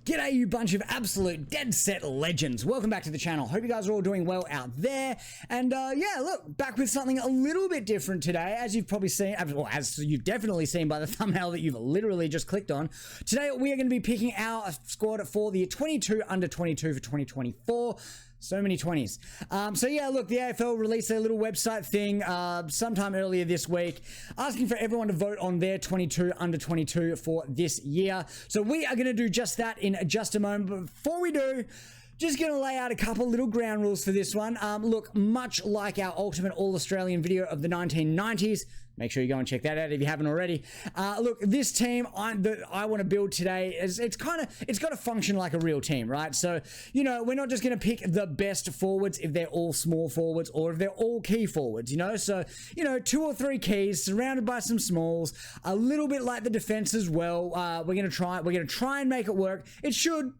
G'day, you bunch of absolute dead set legends. Welcome back to the channel. Hope you guys are all doing well out there. And yeah, look, back with something a little bit different today, as you've probably seen, well, as you've definitely seen by the thumbnail that you've literally just clicked on. Today, we are going to be picking our squad for the 22 under 22 for 2024. So many 20s. So yeah, look, the AFL released their little website thing sometime earlier this week, asking for everyone to vote on their 22 under 22 for this year. So we are going to do just that in just a moment. But before we do, just going to lay out a couple little ground rules for this one. Look, much like our Ultimate All-Australian video of the 1990s, make sure you go and check that out if you haven't already. Look, this team that I want to build today, it's got to function like a real team, right? So, you know, we're not just going to pick the best forwards if they're all small forwards or if they're all key forwards, you know? So, you know, 2 or 3 keys surrounded by some smalls, a little bit like the defense as well. We're going to try and make it work. It should.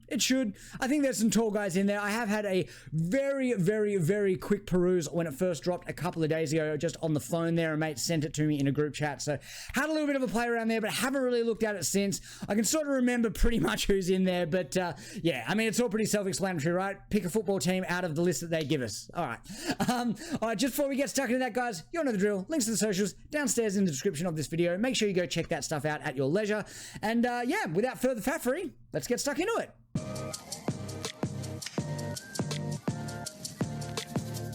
I think there's some tall guys in there. I have had a very quick peruse when it first dropped a couple of days ago, just on the phone there. A mate sent it to me in a group chat, so had a little bit of a play around there, but haven't really looked at it since. I can sort of remember pretty much who's in there, but yeah, I mean, it's all pretty self-explanatory, right? Pick a football team out of the list that they give us. All right, just before we get stuck into that, guys, you all know the drill. Links to the socials downstairs in the description of this video. Make sure you go check that stuff out at your leisure, and yeah, without further faffery, let's get stuck into it.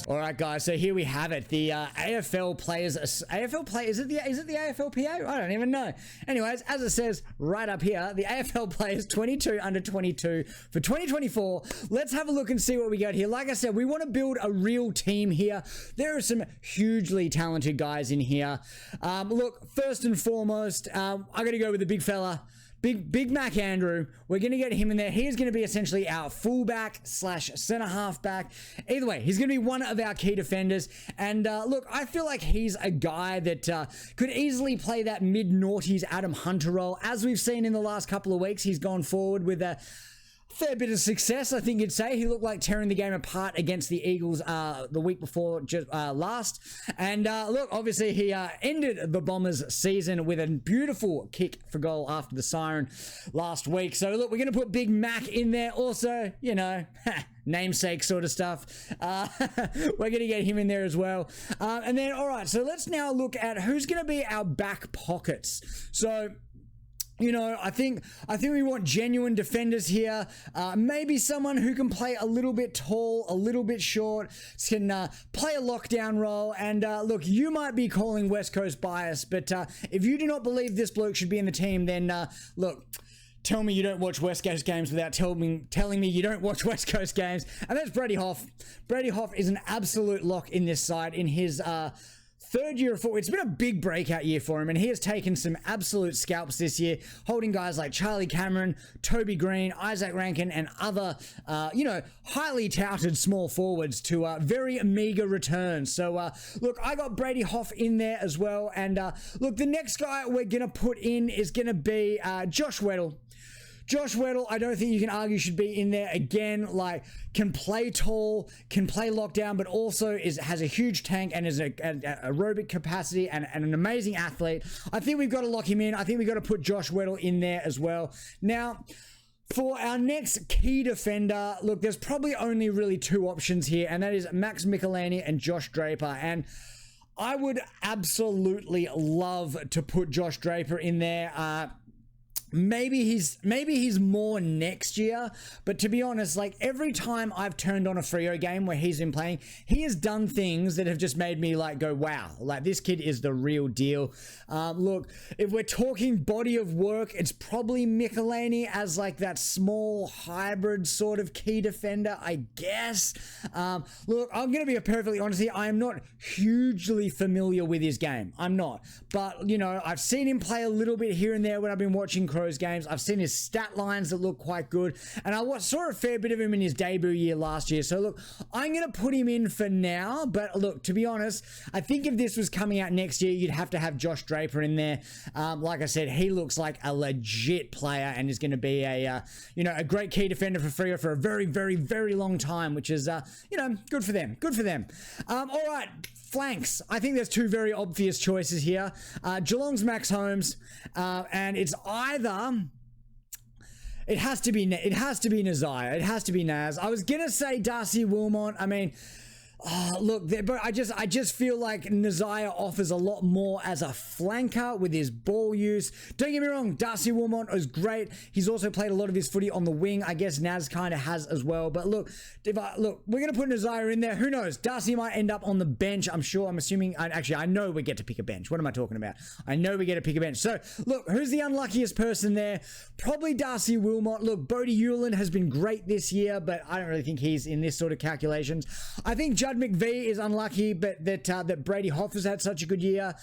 All right, guys. So here we have it. The AFL players. AFL play. Is it the AFLPA? I don't even know. Anyways, as it says right up here, the AFL players 22 under 22 for 2024. Let's have a look and see what we got here. Like I said, we want to build a real team here. There are some hugely talented guys in here. Look, first and foremost, I got to go with the big fella. Big Mac Andrew. We're going to get him in there. He is going to be essentially our fullback / center halfback. Either way, he's going to be one of our key defenders. And look, I feel like he's a guy that could easily play that mid-noughties Adam Hunter role. As we've seen in the last couple of weeks, he's gone forward with a fair bit of success, I think you'd say. He looked like tearing the game apart against the Eagles the week before last. And look, obviously he ended the Bombers season with a beautiful kick for goal after the siren last week. So look, we're going to put Big Mac in there. Also, you know, namesake sort of stuff. We're going to get him in there as well. And then, all right, so let's now look at who's going to be our back pockets. So, you know, I think we want genuine defenders here. Maybe someone who can play a little bit tall, a little bit short, can play a lockdown role. And look, you might be calling West Coast bias, but if you do not believe this bloke should be in the team, then look, tell me you don't watch West Coast games without telling me you don't watch West Coast games. And that's Brady Hoff. Brady Hoff is an absolute lock in this side in his third year of football. It's been a big breakout year for him, and he has taken some absolute scalps this year, holding guys like Charlie Cameron, Toby Green, Isaac Rankin, and other, you know, highly touted small forwards to very meager returns. So, look, I got Brady Hoff in there as well. And look, the next guy we're going to put in is going to be Josh Weddle. Josh Weddle, I don't think you can argue should be in there again. Like, can play tall, can play lockdown, but also has a huge tank and is an aerobic capacity and an amazing athlete. I think we've got to lock him in. I think we've got to put Josh Weddle in there as well. Now, for our next key defender, look, there's probably only really 2 options here, and that is Max Michelini and Josh Draper. And I would absolutely love to put Josh Draper in there. Maybe he's more next year, but to be honest, like every time I've turned on a Freo game where he's been playing, he has done things that have just made me like go, wow, like this kid is the real deal. Look, if we're talking body of work, it's probably Michelini as like that small hybrid sort of key defender, I guess. Look, I'm going to be perfectly honest here. I am not hugely familiar with his game. I'm not, but you know, I've seen him play a little bit here and there when I've been watching games. I've seen his stat lines that look quite good, and I saw a fair bit of him in his debut year last year. So look, I'm going to put him in for now, but look, to be honest, I think if this was coming out next year, you'd have to have Josh Draper in there. Like I said, he looks like a legit player and is going to be a you know, a great key defender for Freo for a very long time, which is you know, good for them. All right, flanks. I think there's 2 very obvious choices here. Geelong's Max Holmes, and it's either It has to be Nazaya. It has to be Naz. I was gonna say Darcy Wilmot. I mean, look, but I just feel like Nazaya offers a lot more as a flanker with his ball use. Don't get me wrong, Darcy Wilmot is great. He's also played a lot of his footy on the wing. I guess Naz kind of has as well. But look, we're gonna put Nazaya in there. Who knows? Darcy might end up on the bench. I'm assuming. Actually, I know we get to pick a bench. What am I talking about? I know we get to pick a bench. So look, who's the unluckiest person there? Probably Darcy Wilmot. Look, Bodie Hewlin has been great this year, but I don't really think he's in this sort of calculations. I think Judd McVee is unlucky, but that Brady Hoffer's had such a good year.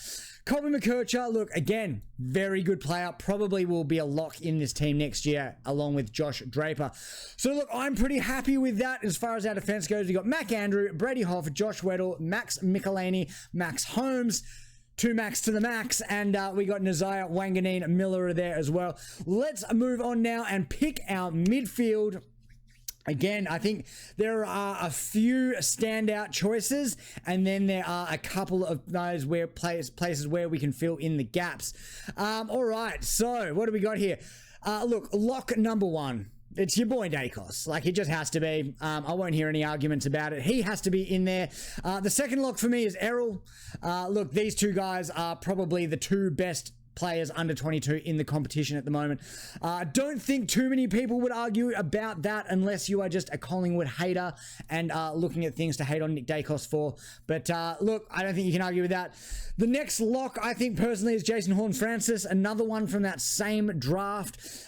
Colby McKercher, look, again, very good player. Probably will be a lock in this team next year, along with Josh Draper. So look, I'm pretty happy with that as far as our defense goes. We got Mac Andrew, Brady Hoffer, Josh Weddle, Max Michelini, Max Holmes, 2 Max to the max, and we got Nazaya, Wanganeen, Miller there as well. Let's move on now and pick our midfield. Again, I think there are a few standout choices, and then there are a couple of those places where we can fill in the gaps. All right, so what do we got here? Look, lock number 1. It's your boy Dacos. Like, it just has to be. I won't hear any arguments about it. He has to be in there. The second lock for me is Errol. Look, these two guys are probably the 2 best players under 22 in the competition at the moment. Don't think too many people would argue about that unless you are just a Collingwood hater and looking at things to hate on Nick Dacos for. But look, I don't think you can argue with that. The next lock, I think personally, is Jason Horne-Francis, another one from that same draft.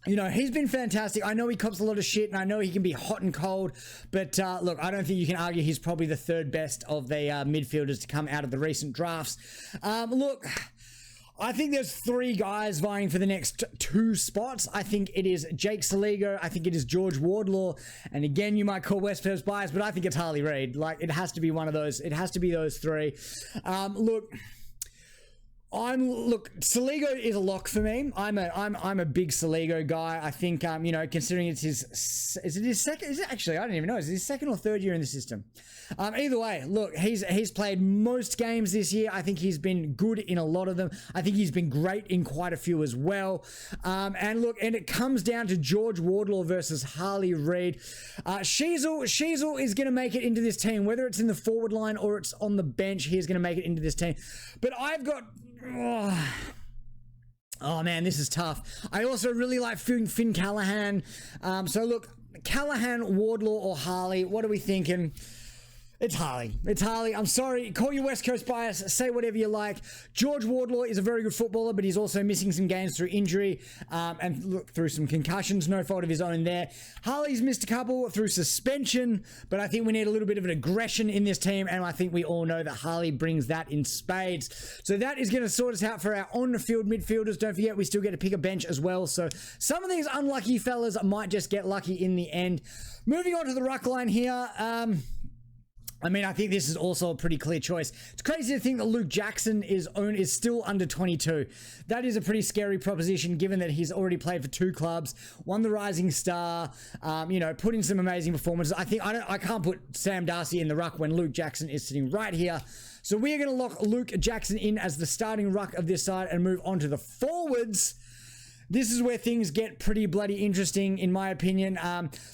You know, he's been fantastic. I know he cops a lot of shit, and I know he can be hot and cold, but look, I don't think you can argue he's probably the 3rd best of the midfielders to come out of the recent drafts. Look, I think there's 3 guys vying for the next 2 spots. I think it is Jake Saligo. I think it is George Wardlaw. And again, you might call West Coast bias, but I think it's Harley Reid. Like, it has to be one of those. It has to be those 3. Look, Saligo is a lock for me. I'm a big Saligo guy. I think you know, considering it's is it his second? Is it actually? I don't even know. Is it his 2nd or 3rd year in the system? Either way, look, he's played most games this year. I think he's been good in a lot of them. I think he's been great in quite a few as well. And look, and it comes down to George Wardlaw versus Harley Reid. Sheasel is going to make it into this team, whether it's in the forward line or it's on the bench. He's going to make it into this team. But I've got. Oh man, this is tough. I also really like Finn Callahan. So look, Callahan, Wardlaw, or Harley. What are we thinking? It's Harley. It's Harley. I'm sorry. Call your West Coast bias. Say whatever you like. George Wardlaw is a very good footballer, but he's also missing some games through injury and look, through some concussions. No fault of his own there. Harley's missed a couple through suspension, but I think we need a little bit of an aggression in this team, and I think we all know that Harley brings that in spades. So that is going to sort us out for our on-the-field midfielders. Don't forget, we still get to pick a bench as well. So some of these unlucky fellas might just get lucky in the end. Moving on to the ruck line here. I mean, I think this is also a pretty clear choice. It's crazy to think that Luke Jackson is still under 22. That is a pretty scary proposition, given that he's already played for 2 clubs, won the Rising Star, you know, put in some amazing performances. I can't put Sam Darcy in the ruck when Luke Jackson is sitting right here. So we are going to lock Luke Jackson in as the starting ruck of this side and move on to the forwards. This is where things get pretty bloody interesting, in my opinion.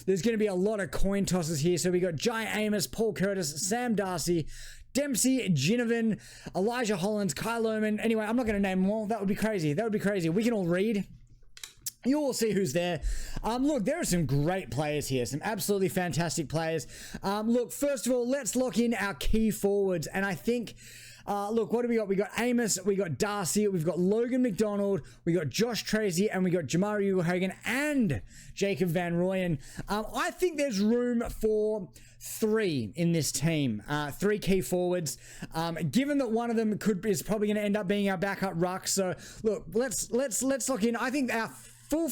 There's going to be a lot of coin tosses here. So we got Jai Amos, Paul Curtis, Sam Darcy, Dempsey, Ginnivan, Elijah Hollands, Kyle Oman. Anyway, I'm not going to name them all. That would be crazy. That would be crazy. We can all read. You all see who's there. Look, there are some great players here. Some absolutely fantastic players. Look, first of all, let's lock in our key forwards. And I think... look, what do we got? We got Amos, we got Darcy, we've got Logan McDonald, we got Josh Tracy, and we got Jamari Ugle-Hagan and Jacob Van Rooyen. I think there's room for 3 in this team, 3 key forwards. Given that one of them is probably going to end up being our backup ruck. So look, let's lock in. I think our full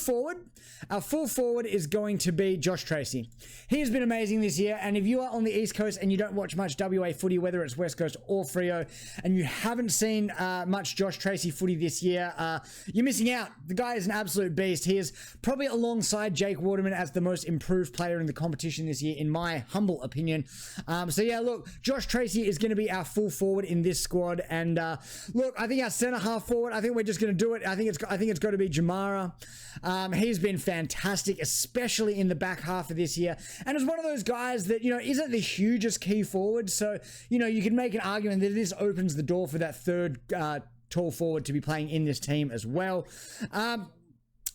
forward is going to be Josh Tracy. He has been amazing this year, and if you are on the East Coast and you don't watch much WA footy, whether it's West Coast or Freo, and you haven't seen much Josh Tracy footy this year, you're missing out. The guy is an absolute beast. He is probably alongside Jake Waterman as the most improved player in the competition this year, in my humble opinion. So yeah, look, Josh Tracy is going to be our full forward in this squad, and look, I think our centre half forward, I think we're just going to do it. I think it's got to be Jamara. He's been fantastic, especially in the back half of this year. And is one of those guys that, isn't the hugest key forward. So, you can make an argument that this opens the door for that third tall forward to be playing in this team as well.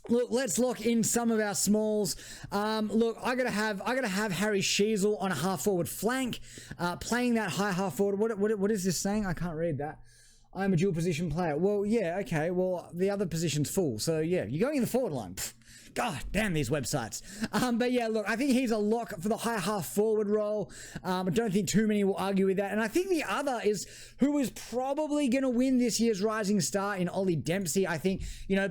Look, let's lock in some of our smalls. Look, I gotta have Harry Sheasel on a half forward flank, playing that high half forward. What is this saying? I can't read that. I'm a dual position player. Well, yeah, okay. Well, the other position's full, so yeah, you're going in the forward line. Pfft. God damn these websites. But yeah, look, I think he's a lock for the high half forward role. I don't think too many will argue with that. And I think the other is who is probably going to win this year's rising star in Ollie Dempsey. I think,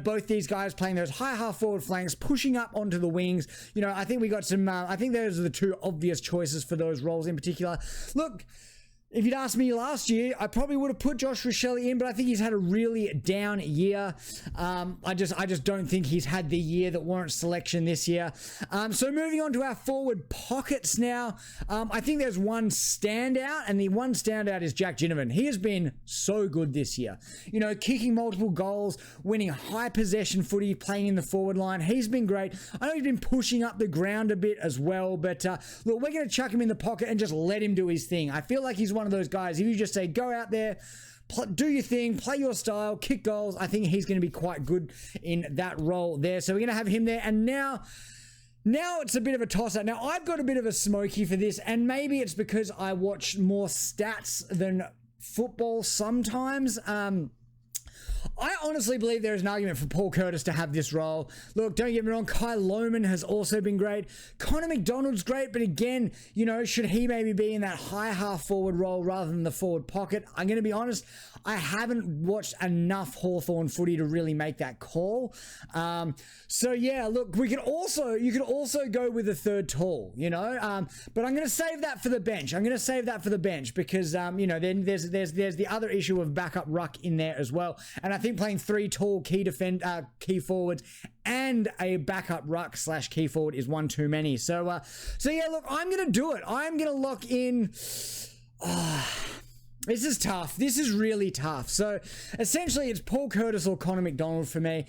both these guys playing those high half forward flanks, pushing up onto the wings. I think we got some, I think those are the two obvious choices for those roles in particular. Look, if you'd asked me last year, I probably would have put Josh Rochelle in, but I think he's had a really down year. I just don't think he's had the year that warrants selection this year. So moving on to our forward pockets now. I think there's one standout, and the one standout is Jack Ginnivan. He has been so good this year. Kicking multiple goals, winning high possession footy, playing in the forward line. He's been great. I know he's been pushing up the ground a bit as well, but look, we're going to chuck him in the pocket and just let him do his thing. I feel like he's one of those guys, if you just say, go out there, do your thing, play your style, kick goals, I think he's going to be quite good in that role there. So we're going to have him there. And now it's a bit of a toss-up. Now, I've got a bit of a smoky for this, and maybe it's because I watch more stats than football sometimes. I honestly believe there is an argument for Paul Curtis to have this role. Look, don't get me wrong, Kai Lohman has also been great. Connor McDonald's great, but again, should he maybe be in that high half forward role rather than the forward pocket? I'm going to be honest, I haven't watched enough Hawthorn footy to really make that call. So yeah, look, you could also go with the third tall, but I'm going to save that for the bench. Because, then there's the other issue of backup ruck in there as well. And I think playing three tall key forwards and a backup ruck / key forward is one too many. So yeah, look, I'm going to do it. I'm going to lock in. This is tough. This is really tough. So essentially it's Paul Curtis or Connor McDonald for me.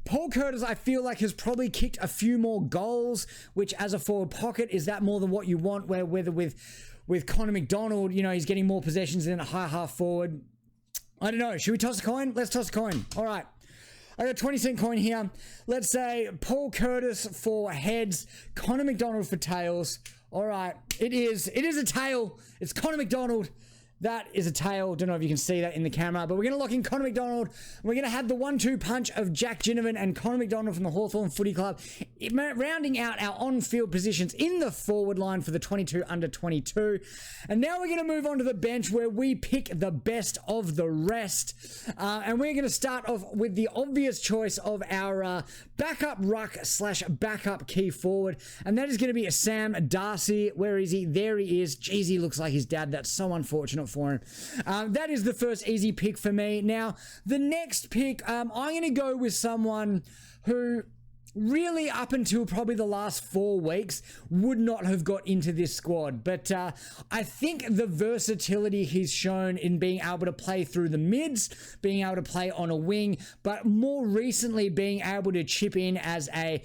Paul Curtis, I feel like, has probably kicked a few more goals, which as a forward pocket, is that more than what you want? Whether with Connor McDonald, he's getting more possessions than a high half forward. I don't know. Should we toss a coin? Let's toss a coin. All right. I got a 20-cent coin here. Let's say Paul Curtis for heads, Connor McDonald for tails. All right. It is a tail. It's Connor McDonald. That is a tail. Don't know if you can see that in the camera, but we're going to lock in Connor McDonald. We're going to have the 1-2 punch of Jack Ginnivan and Connor McDonald from the Hawthorn Footy Club, rounding out our on-field positions in the forward line for the 22 under 22. And now we're going to move on to the bench where we pick the best of the rest. And we're going to start off with the obvious choice of our backup ruck / backup key forward. And that is going to be a Sam Darcy. Where is he? There he is. Jeez, he looks like his dad. That's so unfortunate for him. That is the first easy pick for me. Now, the next pick, I'm going to go with someone who really up until probably the last 4 weeks would not have got into this squad. But I think the versatility he's shown in being able to play through the mids, being able to play on a wing, but more recently being able to chip in as a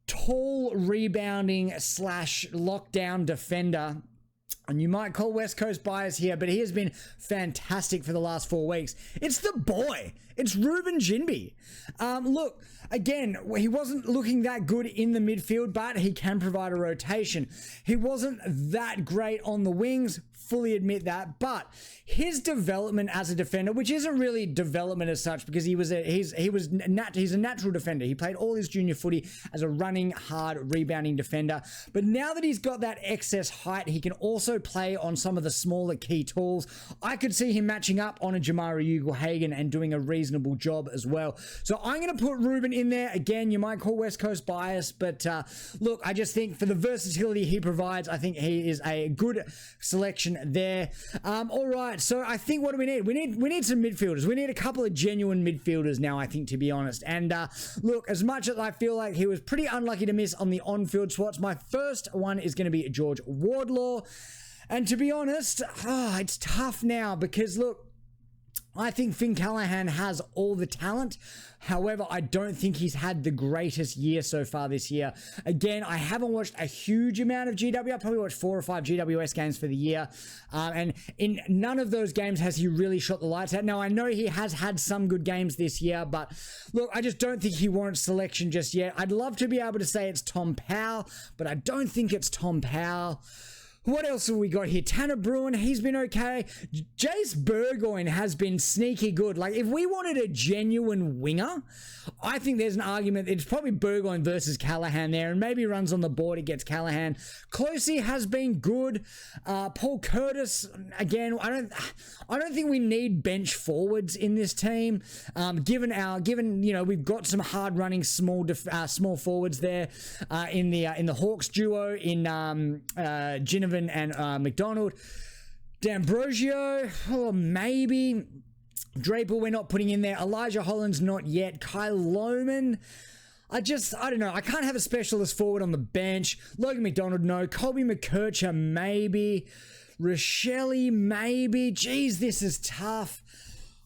tall rebounding / lockdown defender. And you might call West Coast bias here, but he has been fantastic for the last 4 weeks. It's the boy. It's Ruben Ginbey. Look, again, he wasn't looking that good in the midfield, but he can provide a rotation. He wasn't that great on the wings, fully admit that, but his development as a defender, which isn't really development as such, because he's a natural defender. He played all his junior footy as a running, hard, rebounding defender. But now that he's got that excess height, he can also play on some of the smaller key tools. I could see him matching up on a Jamari Ugle-Hagan and doing a reasonable job as well. So I'm going to put Ruben in there. Again, you might call West Coast bias, but look, I just think for the versatility he provides, I think he is a good selection there. All right, so I think what do we need? We need some midfielders. We need a couple of genuine midfielders now, I think, to be honest. And look, as much as I feel like he was pretty unlucky to miss on the on-field spots, my first one is going to be George Wardlaw. And to be honest, it's tough now because look, I think Finn Callaghan has all the talent. However, I don't think he's had the greatest year so far this year. Again, I haven't watched a huge amount of GW. I probably watched 4 or 5 GWS games for the year. And in none of those games has he really shot the lights out. Now, I know he has had some good games this year, but look, I just don't think he warrants selection just yet. I'd love to be able to say it's Tom Powell, but I don't think it's Tom Powell. What else have we got here? Tanner Bruin, he's been okay. Jace Burgoyne has been sneaky good. Like, if we wanted a genuine winger, I think there's an argument. It's probably Burgoyne versus Callaghan there, and maybe runs on the board against Callaghan. Closey has been good. Paul Curtis, again, I don't think we need bench forwards in this team. Given you know, we've got some hard running small forwards there in the Hawks duo in Ginnivan and McDonald. D'Ambrosio, maybe. Draper, we're not putting in there. Elijah Holland's not yet. Kyle Lohman, I don't know. I can't have a specialist forward on the bench. Logan McDonald, no. Colby McKercher, maybe. Rochelle, maybe. Jeez, this is tough.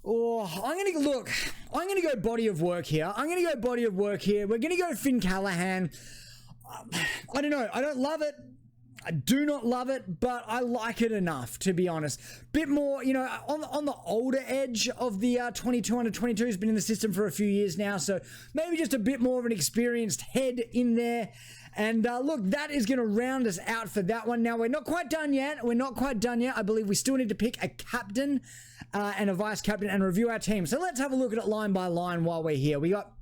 Oh, I'm going to go body of work here. We're going to go Finn Callaghan. I don't know. I don't love it. I do not love it, but I like it enough, to be honest. Bit more, you know, on the older edge of the 22 under 22. Has been in the system for a few years now, so maybe just a bit more of an experienced head in there. And look, that is going to round us out for that one. Now, we're not quite done yet. I believe we still need to pick a captain and a vice captain and review our team. So let's have a look at it line by line while we're here. We got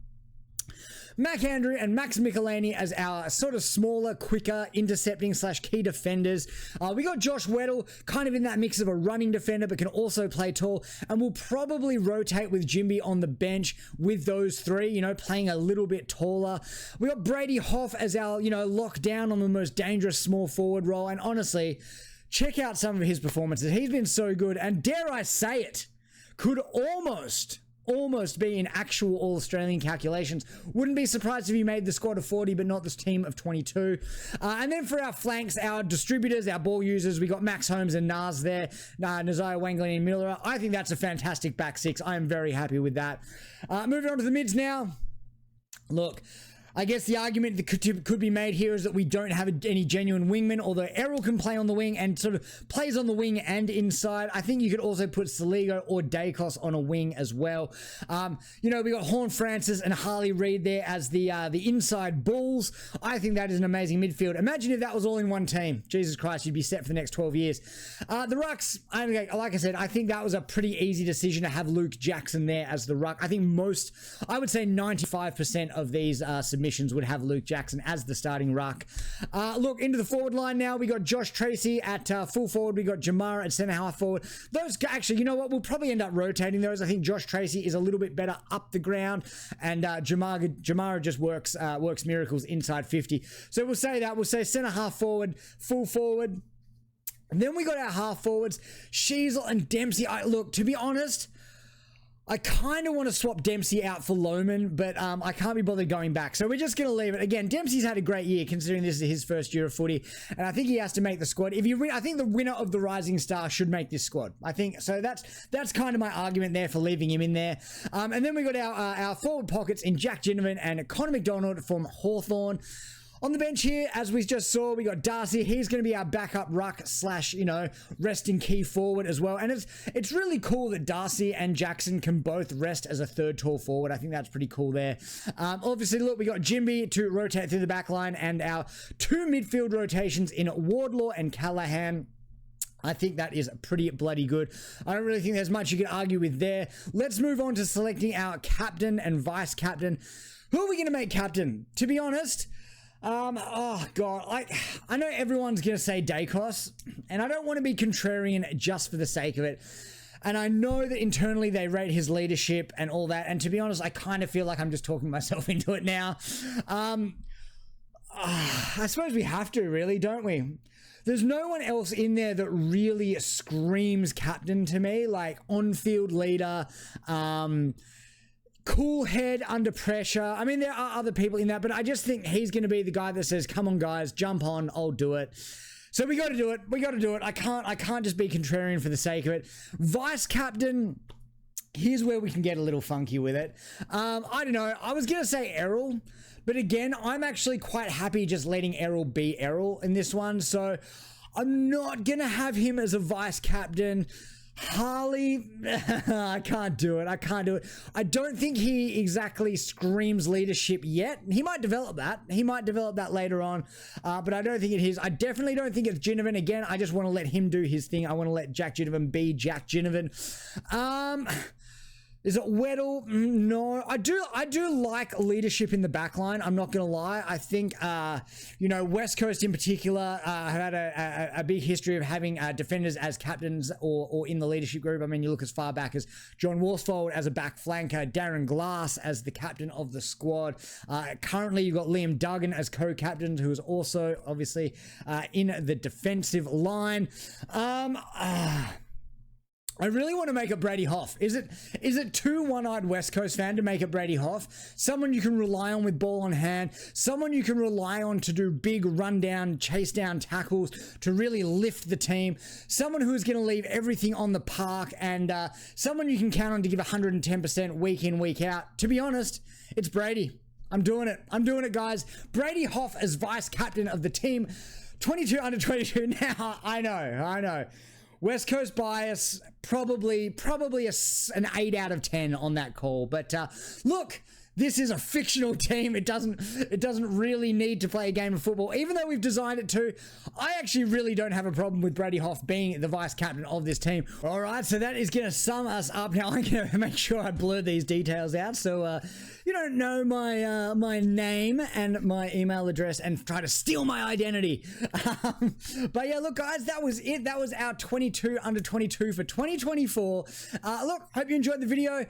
Mac Andrew and Max Michelini as our sort of smaller, quicker intercepting / key defenders. We got Josh Weddle kind of in that mix of a running defender, but can also play tall. And we'll probably rotate with Jimby on the bench with those three, you know, playing a little bit taller. We got Brady Hoff as our, you know, lockdown on the most dangerous small forward role. And honestly, check out some of his performances. He's been so good. And dare I say it, could almost be in actual All-Australian calculations. Wouldn't be surprised if he made the squad of 40, but not this team of 22. And then for our flanks, our distributors, our ball users, we got Max Holmes and Nas there, Nazaya Wangley and Miller. I think that's a fantastic back six. I am very happy with that. Moving on to the mids now. Look, I guess the argument that could be made here is that we don't have any genuine wingmen, although Errol can play on the wing and sort of plays on the wing and inside. I think you could also put Saligo or Dacos on a wing as well. You know, we got Horn Francis and Harley Reid there as the inside bulls. I think that is an amazing midfield. Imagine if that was all in one team. Jesus Christ, you'd be set for the next 12 years. The rucks, like I said, I think that was a pretty easy decision to have Luke Jackson there as the ruck. I think I would say 95% of these submissions would have Luke Jackson as the starting ruck. Look, into the forward line now. We got Josh Tracy at full forward. We got Jamara at centre half forward. Those, actually, you know what? We'll probably end up rotating those. I think Josh Tracy is a little bit better up the ground, and Jamara just works miracles inside 50. So we'll say that. We'll say centre half forward, full forward. And then we got our half forwards, Sheasel and Dempsey. Look, to be honest, I kind of want to swap Dempsey out for Lohman, but I can't be bothered going back. So we're just going to leave it. Again, Dempsey's had a great year considering this is his first year of footy, and I think he has to make the squad. I think the winner of the Rising Star should make this squad. I think so. That's kind of my argument there for leaving him in there. And then we got our forward pockets in Jack Ginnivan and Connor McDonald from Hawthorn. On the bench here, as we just saw, we got Darcy. He's going to be our backup ruck / you know, resting key forward as well. And it's really cool that Darcy and Jackson can both rest as a third tall forward. I think that's pretty cool there. Obviously, look, we got Jimby to rotate through the back line and our two midfield rotations in Wardlaw and Callaghan. I think that is pretty bloody good. I don't really think there's much you can argue with there. Let's move on to selecting our captain and vice captain. Who are we going to make captain? To be honest, oh god, I know everyone's gonna say Dacos, and I don't want to be contrarian just for the sake of it. And I know that internally they rate his leadership and all that, and to be honest, I kind of feel like I'm just talking myself into it now. I suppose we have to, really, don't we? There's no one else in there that really screams captain to me, like on-field leader, cool head under pressure. I mean, there are other people in that, but I just think he's going to be the guy that says, come on guys, jump on, I'll do it. So we got to do it. I can't just be contrarian for the sake of it. Vice captain, here's where we can get a little funky with it. I don't know. I was going to say Errol, but again, I'm actually quite happy just letting Errol be Errol in this one. So I'm not going to have him as a vice captain. Harley, I can't do it. I can't do it. I don't think he exactly screams leadership yet. He might develop that. He might develop that later on, but I don't think it is. I definitely don't think it's Ginnivan. Again, I just want to let him do his thing. I want to let Jack Ginnivan be Jack Ginnivan. Is it Weddle? No, I do like leadership in the back line. I'm not gonna lie. I think you know, West Coast in particular have had a big history of having defenders as captains or in the leadership group. I mean, you look as far back as John Worsfold as a back flanker, Darren Glass as the captain of the squad. Currently, you've got Liam Duggan as co-captain, who is also obviously in the defensive line. I really want to make it Brady Hoff. Is it too one-eyed West Coast fan to make it Brady Hoff? Someone you can rely on with ball on hand, someone you can rely on to do big rundown, chase down tackles, to really lift the team, someone who is going to leave everything on the park, and someone you can count on to give 110% week in, week out. To be honest, it's Brady. I'm doing it. I'm doing it, guys. Brady Hoff as vice captain of the team. 22 under 22 now. I know. West Coast bias, probably an 8 out of 10 on that call. But look, this is a fictional team. It doesn't really need to play a game of football, even though we've designed it to. I actually really don't have a problem with Brady Hoff being the vice captain of this team. All right, so that is going to sum us up. Now I'm going to make sure I blur these details out, so you don't know my name and my email address and try to steal my identity. But yeah, look, guys, that was it. That was our 22 under 22 for 2024. Look, hope you enjoyed the video.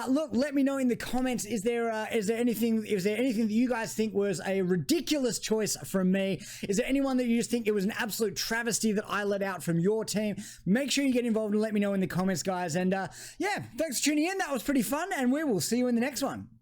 Look, let me know in the comments. Is there anything that you guys think was a ridiculous choice from me? Is there anyone that you just think it was an absolute travesty that I let out from your team? Make sure you get involved and let me know in the comments, guys. And yeah, thanks for tuning in. That was pretty fun, and we will see you in the next one.